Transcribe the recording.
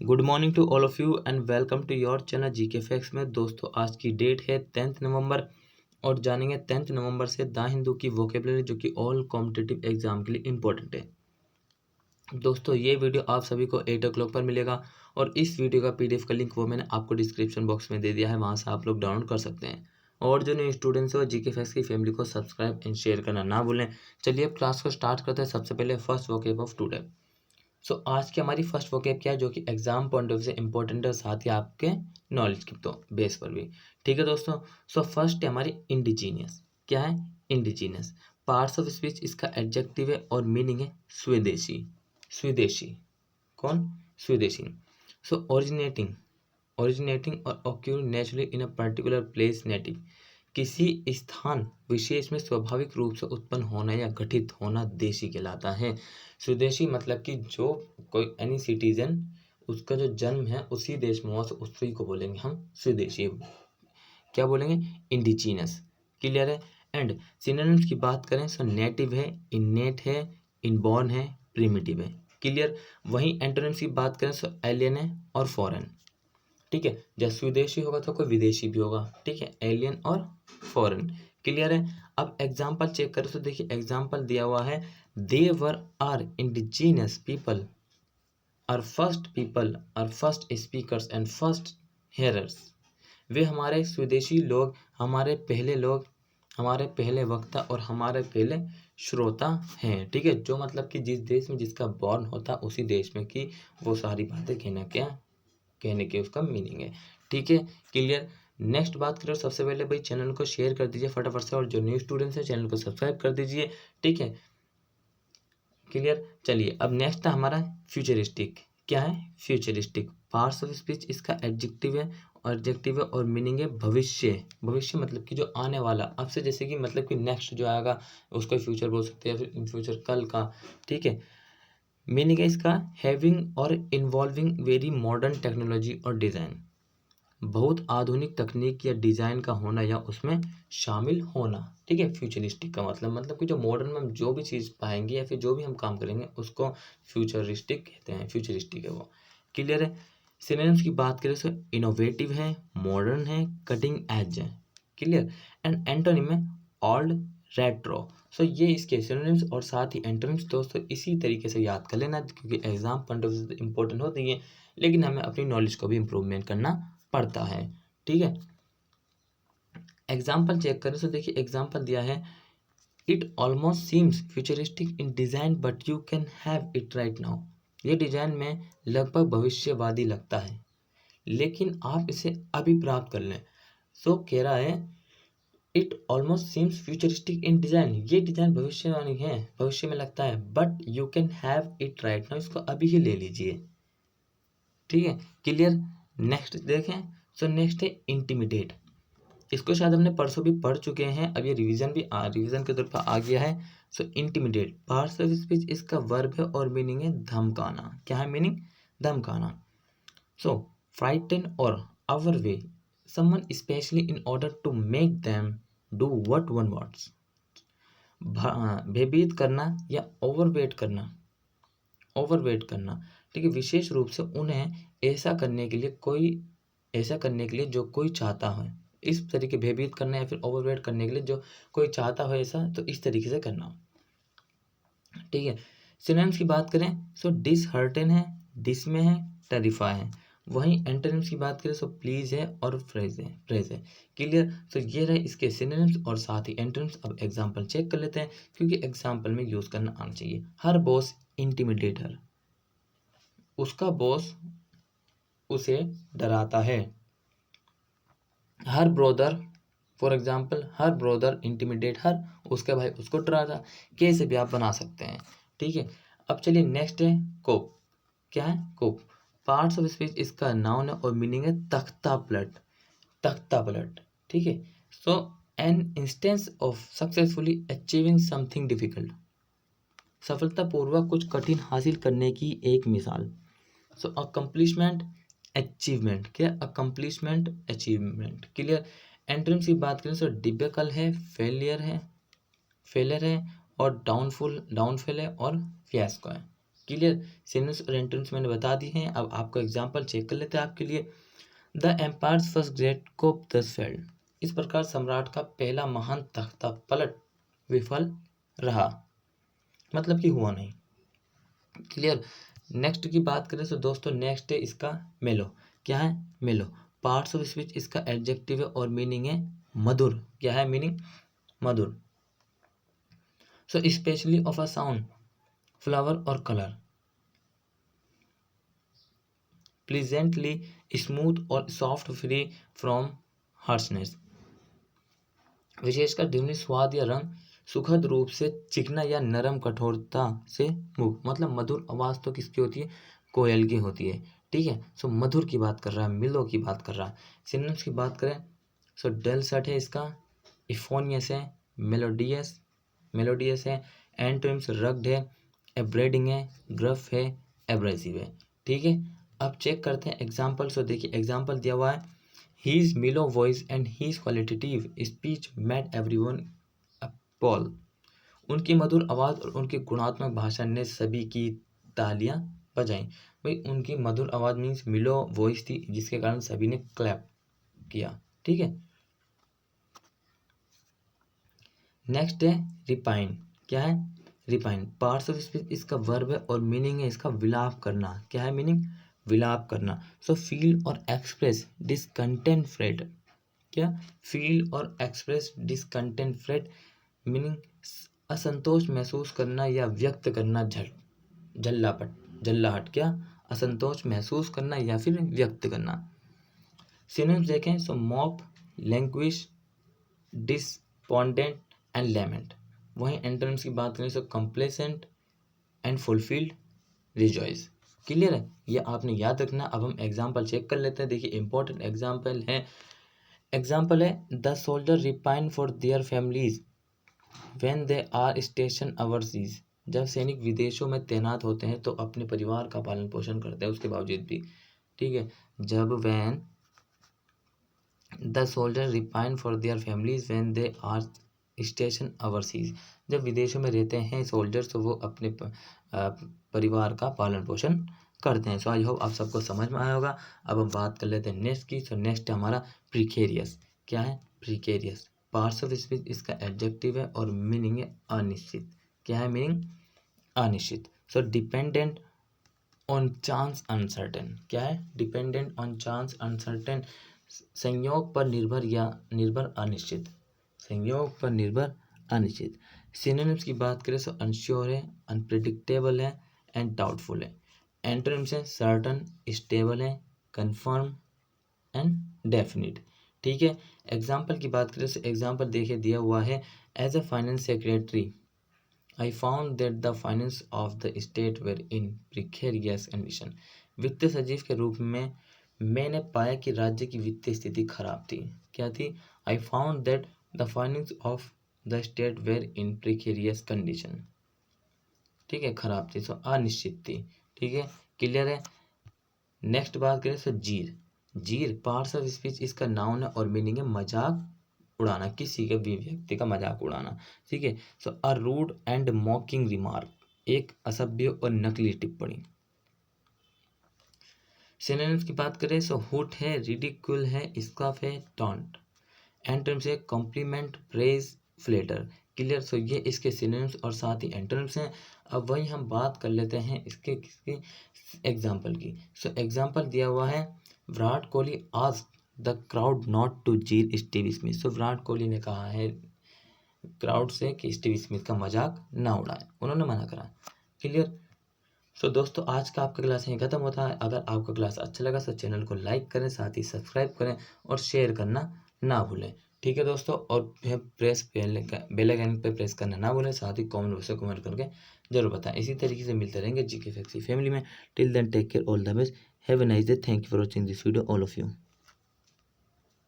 Good morning to all of you and welcome to your channel GK facts में। दोस्तों आज की date है 10th नवंबर और जानेंगे 10th नवंबर से द हिंदू की वोकेबलरी जो कि ऑल कॉम्पिटिटिव एग्जाम के लिए इम्पोर्टेंट है। दोस्तों ये वीडियो आप सभी को 8 o'clock पर मिलेगा और इस वीडियो का पीडीएफ का लिंक वो मैंने आपको डिस्क्रिप्शन बॉक्स में दे दिया है, वहाँ से आप लोग डाउनलोड कर सकते हैं। और जो न्यू स्टूडेंट्स हो जीके फैक्ट्स की फैमिली को सब्सक्राइब एंड शेयर करना ना भूलें। चलिए अब क्लास को स्टार्ट करते हैं। सबसे पहले फर्स्ट वोकेब ऑफ टुडे। आज की हमारी फर्स्ट वोकेब क्या है जो कि एग्जाम पॉइंट ऑफ से इंपॉर्टेंट है और साथ ही आपके नॉलेज के तो बेस पर भी। ठीक है दोस्तों। फर्स्ट है हमारी इंडिजीनियस। क्या है? इंडिजीनियस। पार्ट्स ऑफ स्पीच इसका एडजेक्टिव है और मीनिंग है स्वदेशी। स्वदेशी कौन? स्वदेशी। ओरिजिनेटिंग। ओरिजिनेटिंग और occurring naturally in a particular place native. किसी स्थान विशेष में स्वाभाविक रूप से उत्पन्न होना या घटित होना देशी कहलाता है। स्वदेशी मतलब कि जो कोई एनी सिटीजन उसका जो जन्म है उसी देश में हुआ तो उसी को बोलेंगे हम स्वदेशी। क्या बोलेंगे? इंडिजीनस। क्लियर है। एंड सिनोनिम्स की बात करें तो नेटिव है, इननेट है, इनबॉर्न है, प्रिमिटिव है। क्लियर। वहीं एंटोनिम्स की बात करें तो एलियन है और फॉरेन। ठीक है। जब स्वदेशी होगा तो कोई विदेशी भी होगा। ठीक है। एलियन और फॉरेन। क्लियर है। अब एग्जाम्पल चेक करो तो देखिए एग्जाम्पल दिया हुआ है। They were are indigenous people are first people are first speakers and first hearers. वे हमारे स्वदेशी लोग, हमारे पहले लोग, हमारे पहले वक्ता और हमारे पहले श्रोता हैं। ठीक है। जो मतलब कि जिस देश में जिसका बॉर्न होता उसी देश में की वो सारी बातें कहने के उसका मीनिंग है। ठीक है। क्लियर। नेक्स्ट बात करें सबसे पहले भाई चैनल को शेयर कर दीजिए फटाफट से और जो न्यू स्टूडेंट्स है चैनल को सब्सक्राइब कर दीजिए। ठीक है। क्लियर। चलिए अब नेक्स्ट है हमारा फ्यूचरिस्टिक। क्या है? फ्यूचरिस्टिक। पार्ट्स ऑफ स्पीच इसका एडजेक्टिव है और मीनिंग है भविष्य। भविष्य मतलब कि जो आने वाला अब से, जैसे कि मतलब कि नेक्स्ट जो आएगा उसको फ्यूचर बोल सकते हैं या फिर इन फ्यूचर कल का। ठीक है। मीनिंग है इसका हैविंग और इन्वॉल्विंग वेरी मॉडर्न टेक्नोलॉजी और डिज़ाइन। बहुत आधुनिक तकनीक या डिज़ाइन का होना या उसमें शामिल होना। ठीक है। फ्यूचरिस्टिक का मतलब कि जो मॉडर्न में हम जो भी चीज़ पाएंगे या फिर जो भी हम काम करेंगे उसको फ्यूचरिस्टिक कहते हैं। फ्यूचरिस्टिक है वो। क्लियर है। सिनोनिम्स की बात करें तो इनोवेटिव है, मॉडर्न है, कटिंग एज है। क्लियर। एंड एंटोनिम है ओल्ड, रेट्रो। ये इसके सिनोनिम्स और साथ ही एंटोनिम्स दोस्तों इसी तरीके से याद कर लेना क्योंकि एग्जाम पॉइंट ऑफ व्यू से इंपॉर्टेंट होती है, लेकिन हमें अपनी नॉलेज को भी इम्प्रूवमेंट करना पड़ता है। ठीक है। एग्जाम्पल चेक करें तो देखिए एग्जाम्पल दिया है। It almost seems futuristic in design but you can have it right now. ये डिजाइन में लगभग भविष्यवादी लगता है लेकिन आप इसे अभी प्राप्त कर लें। कह रहा है it almost seems futuristic in design, ये डिजाइन भविष्यवाणी है, भविष्य में लगता है, but you can have it right now, इसको अभी ही ले लीजिए। ठीक है। क्लियर। नेक्स्ट देखें। नेक्स्ट है इंटिमिडेट। इसको शायद हमने परसों भी पढ़ चुके हैं, अब ये रिवीजन के तौर पर आ गया है। इंटिमिडेट पार्ट्स ऑफ स्पीच इसका वर्ब है और मीनिंग है धमकाना। क्या है मीनिंग? धमकाना। फ्राइटन और overawe someone specially in order to make them do what one wants. भयभीत करना या ओवरवेट करना। ठीक है। विशेष रूप से उन्हें ऐसा करने के लिए जो कोई चाहता है। इस तरीके भयभीत करना या फिर ओवरवेट करने के लिए जो कोई चाहता हो ऐसा, तो इस तरीके से करना। ठीक है। सिनोनिम्स की बात करें डिसहर्टन है, डिसमे है, टेरिफाई है। वहीं एंटोनिम्स की बात करें प्लीज है और फ्रेज है। क्लियर। ये रहे इसके सिनोनिम्स और साथ ही एंटोनिम्स। अब एग्जांपल चेक कर लेते हैं क्योंकि एग्जांपल में यूज करना आना चाहिए। हर बॉस इंटिमिडेटर, उसका बॉस उसे डराता है। Her brother, for example her brother intimidate her, उसका भाई उसको डराता। कैसे भी आप बना सकते हैं। ठीक है। अब चलिए नेक्स्ट है कोप। क्या है? कोप। पार्ट्स ऑफ स्पीच इसका नाउन है और मीनिंग है तख्ता पलट। तख्ता पलट। ठीक है। An instance of successfully achieving something difficult. सफलतापूर्वक कुछ कठिन हासिल करने की एक मिसाल। Accomplishment, achievement. क्या? Accomplishment, achievement. क्लियर। एंट्रेंस की बात करें डिफिकल्ट है, फेलियर है और डाउनफेल है और फियास्को है। क्लियर। सिनोनिम्स और एंटोनिम्स मैंने बता दी हैं। अब आपको एग्जांपल चेक कर लेते हैं आपके लिए। द एम्पायर्स फर्स्ट ग्रेट कोप दस फेल्ड, इस प्रकार सम्राट का पहला महान तख्ता पलट विफल रहा, मतलब कि हुआ नहीं। क्लियर। नेक्स्ट की बात करें तो दोस्तों नेक्स्ट है इसका मेलो। क्या है? मेलो। पार्ट्स ऑफ स्पीच इसका एडजेक्टिव है और मीनिंग है मधुर। क्या है meaning? Madhur. So specially of a sound, flower और कलर, प्लीजेंटली स्मूथ और सॉफ्ट, फ्री फ्रॉम हार्शनेस, विशेषकर ध्वनि स्वाद या रंग, सुखद रूप से चिकना या नरम कठोरता से मुक्त। मतलब मधुर आवाज तो किसकी होती है? कोयल की होती है। ठीक है। सो मधुर की बात कर रहा है, मिलो की बात कर रहा है। सिनोनिम्स की बात करें सो डेलसट है इसका, इफोनियस है, मेलोडियस, मेलोडियस है। एंटोनिम्स रग्ड है, एब्रेडिंग है, ग्रफ है, एब्रेसिव है। ठीक है। अब चेक करते हैं एग्जाम्पल। सो देखिए एग्जाम्पल दिया हुआ है, His mellow voice and his qualitative speech made everyone appalled. उनकी मधुर आवाज और उनकी गुणात्मक भाषण ने सभी की तालियां बजाई। भाई उनकी मधुर आवाज मीन्स मिलो वॉइस थी, जिसके कारण सभी ने क्लैप किया। ठीक है। नेक्स्ट है रिपाइन। क्या है? रिपाइन। पार्ट्स ऑफ स्पीच इसका वर्ब है और मीनिंग है इसका विलाप करना। क्या है मीनिंग? विलाप करना। सो फील और एक्सप्रेस डिसकंटेंट, क्या? फील और एक्सप्रेस डिसकंटेंट, मीनिंग असंतोष महसूस करना या व्यक्त करना, जल्लाहट। क्या? असंतोष महसूस करना या फिर व्यक्त करना। सिनोनिम्स देखें सो मॉप, लैंग्विश, डिस्पोंडेंट एंड लेमेंट। वहीं एंटोनिम्स की बात करें तो complacent and fulfilled, rejoice. Clear है? ये आपने याद रखना। अब हम एग्जाम्पल चेक कर लेते हैं। देखिए इंपॉर्टेंट एग्जाम्पल है। एग्जाम्पल है the soldier repine for their families when they are station overseas. जब सैनिक विदेशों में तैनात होते हैं तो अपने परिवार का पालन पोषण करते हैं उसके बावजूद भी। ठीक है। जब when the soldier repine for their families when they are station overseas, जब विदेशों में रहते हैं सोल्जर्स तो वो अपने परिवार का पालन पोषण करते हैं। सो आई होप आप सबको समझ में आया होगा। अब हम बात कर लेते हैं नेक्स्ट की। सो नेक्स्ट है हमारा प्रिकेरियस। क्या है? प्रिकेरियस। पार्ट्स ऑफ स्पीच इसका एडजेक्टिव है और मीनिंग है अनिश्चित। क्या है मीनिंग? अनिश्चित। सो डिपेंडेंट ऑन चांस अनसर्टेन। क्या है? डिपेंडेंट ऑन चांस अनसर्टेन, संयोग पर निर्भर या निर्भर अनिश्चित, संयोग पर निर्भर अनिश्चित। सिनोनिम्स की बात करें तो अनश्योर है, अनप्रिडिक्टेबल है एंड डाउटफुल है। एंटोनिम्स है सर्टन, स्टेबल है, कंफर्म एंड डेफिनिट। ठीक है। एग्जाम्पल की बात करें तो एग्जाम्पल देखिए दिया हुआ है, as a finance secretary I found that the finance of the state were in precarious condition. वित्तीय सचिव के रूप में मैंने पाया कि राज्य की वित्तीय स्थिति खराब थी। क्या थी? I found that the finance of the state were in precarious condition. ठीक है, खराब थी, सो अनिश्चित थी। ठीक है, क्लियर है। नेक्स्ट बात करें तो जीर। जीर पार्ट्स ऑफ स्पीच इसका नाउन है और मीनिंग है मजाक उड़ाना, किसी के भी व्यक्ति का मजाक उड़ाना। ठीक है। So a rude and mocking remark, एक असभ्य और नकली टिप्पणी। सिनोनिम्स की बात करें सो हुट है, रिडिक्यूल है, स्कॉफ है, टॉन्ट। एंटोनिम्स है कॉम्प्लीमेंट, प्रेज, फ्लेटर। क्लियर। सो ये इसके सिनोनिम्स और साथ ही एंटोनिम्स हैं। अब वही हम बात कर लेते हैं इसके किसके एग्जाम्पल की। सो एग्जाम्पल दिया हुआ है, Virat Kohli asked the crowd not to jeer Steve Smith. So Virat Kohli ने कहा है क्राउड से कि स्टीव स्मिथ का मजाक ना उड़ाए, उन्होंने मना करा। क्लियर। सो दोस्तों आज का आपका क्लास यहीं खत्म होता है। अगर आपका क्लास अच्छा लगा तो चैनल को लाइक करें, साथ ही सब्सक्राइब करें और शेयर करना ना भूलें। ठीक है दोस्तों, और प्रेस बेल आइकन पे प्रेस करना ना भूलें, साथ ही कमेंट बॉक्स में कमेंट करके जरूर बताएं। इसी तरीके से मिलते रहेंगे जीके फैक्सी फैमिली में। Till then take care, all the best, have a nice day, thank you for watching this video all of you.